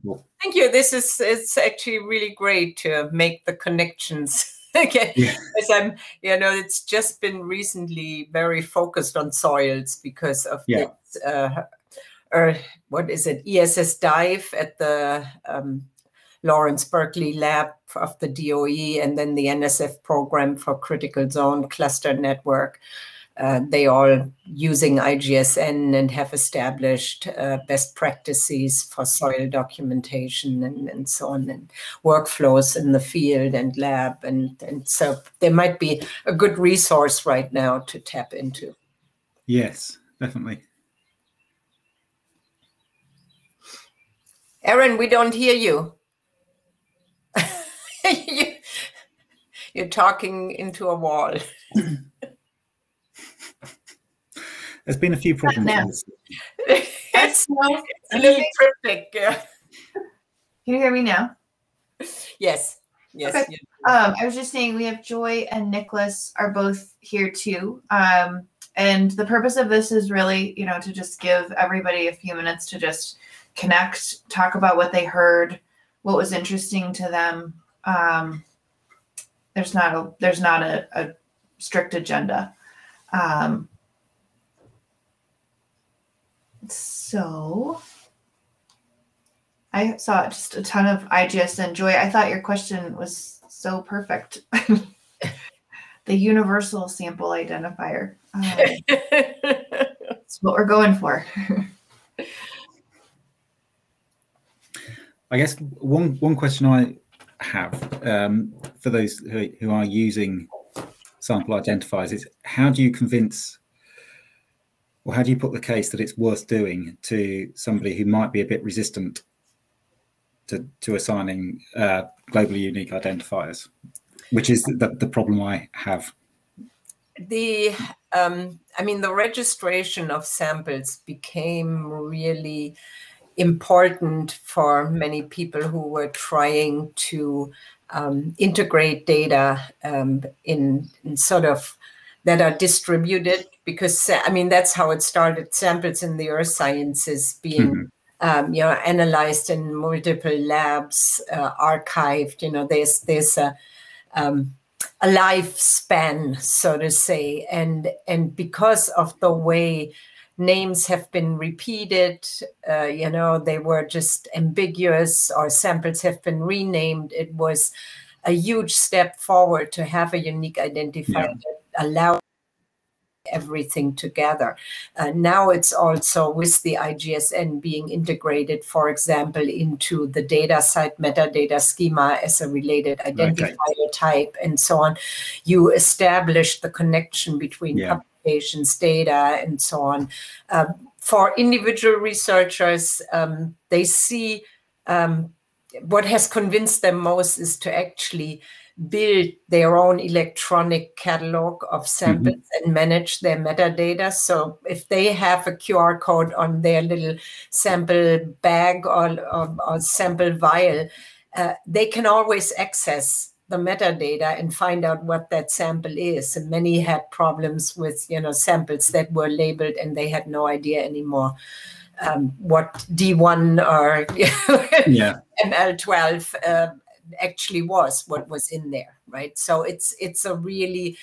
possible. Thank you. It's actually really great to make the connections. Okay, yeah. As I'm, it's just been recently very focused on soils because of this, what is it, ESS dive at the Lawrence Berkeley lab of the DOE, and then the NSF program for critical zone cluster network. They all using IGSN and have established best practices for soil documentation and so on, and workflows in the field and lab. And so there might be a good resource right now to tap into. Yes, definitely. Aaron, we don't hear you. You're talking into a wall. There's been a few problems. It's a little cryptic. Yeah. Can you hear me now? Yes. Yes. Okay. I was just saying we have Joy and Nicholas are both here too. And the purpose of this is really, to just give everybody a few minutes to just connect, talk about what they heard, what was interesting to them. There's not a strict agenda. So I saw just a ton of IGSN. Joy, I thought your question was so perfect. The universal sample identifier. That's what we're going for. I guess one question I have for those who are using sample identifiers is, how do you convince, or how do you put the case that it's worth doing to somebody who might be a bit resistant to assigning globally unique identifiers, which is the problem I have? The registration of samples became really important for many people who were trying to integrate data in sort of that are distributed, because that's how it started. Samples in the earth sciences being analyzed in multiple labs, archived. There's a lifespan, so to say, and because of the way names have been repeated, they were just ambiguous, or samples have been renamed. It was a huge step forward to have a unique identifier that allowed everything together. Now it's also with the IGSN being integrated, for example, into the data site metadata schema as a related identifier type and so on. You establish the connection between publications, data, and so on. For individual researchers, they see what has convinced them most is to actually build their own electronic catalog of samples and manage their metadata. So if they have a QR code on their little sample bag or sample vial, they can always access the metadata and find out what that sample is. And many had problems with, samples that were labeled and they had no idea anymore what D1 or ML12 actually was, what was in there, right? So it's a really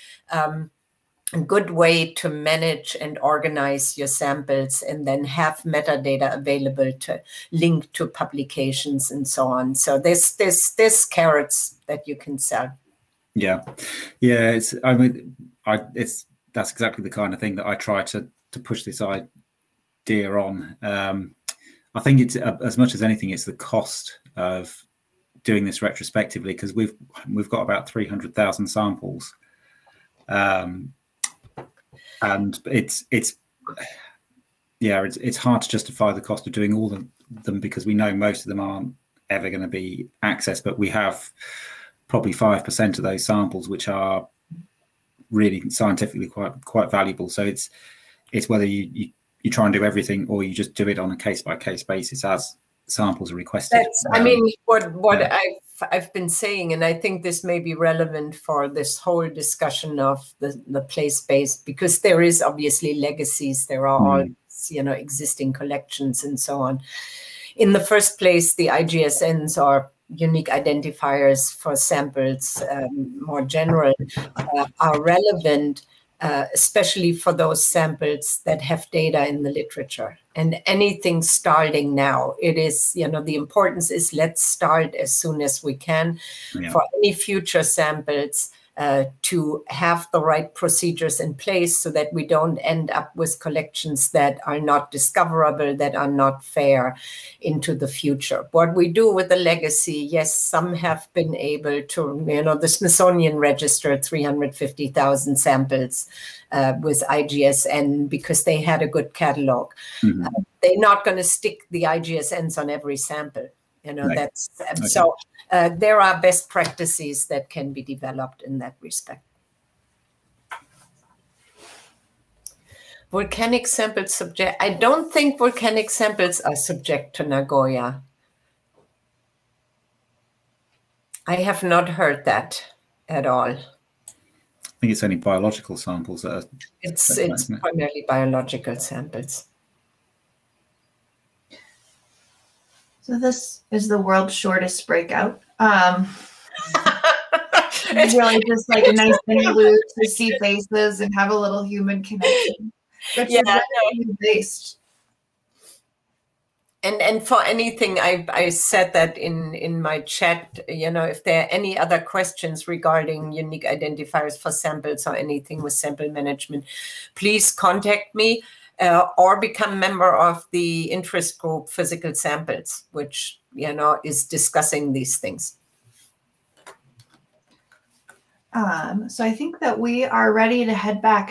good way to manage and organize your samples, and then have metadata available to link to publications and so on. So there's carrots that you can sell. That's exactly the kind of thing that I try to push this idea on. I think it's, as much as anything, it's the cost of doing this retrospectively, because we've got about 300,000 samples, and it's hard to justify the cost of doing all of them, because we know most of them aren't ever going to be accessed, but we have probably 5% of those samples which are really scientifically quite valuable. So it's whether you try and do everything, or you just do it on a case-by-case basis as samples are requested. What I've been saying, and I think this may be relevant for this whole discussion of the place-based, because there is obviously legacies. There are all existing collections and so on. in the first place, the IGSNs are unique identifiers for samples more general, are relevant, especially for those samples that have data in the literature. And anything starting now, it is, you know, the importance is let's start as soon as we can. Yeah. For any future samples, to have the right procedures in place so that we don't end up with collections that are not discoverable, that are not fair into the future. What we do with the legacy, yes, some have been able to, you know, the Smithsonian registered 350,000 samples with IGSN because they had a good catalog. Mm-hmm. They're not going to stick the IGSNs on every sample. You know, right. That's okay. So there are best practices that can be developed in that respect. Volcanic samples subject. I don't think volcanic samples are subject to Nagoya. I have not heard that at all. I think it's only biological samples that are. It's primarily biological samples. So this is the world's shortest breakout. It's really just like a nice interlude to see faces and have a little human connection. Which is based. And for anything, I said that in my chat, you know, if there are any other questions regarding unique identifiers for samples or anything with sample management, please contact me. Or become member of the interest group Physical Samples, which, you know, is discussing these things. So I think that we are ready to head back.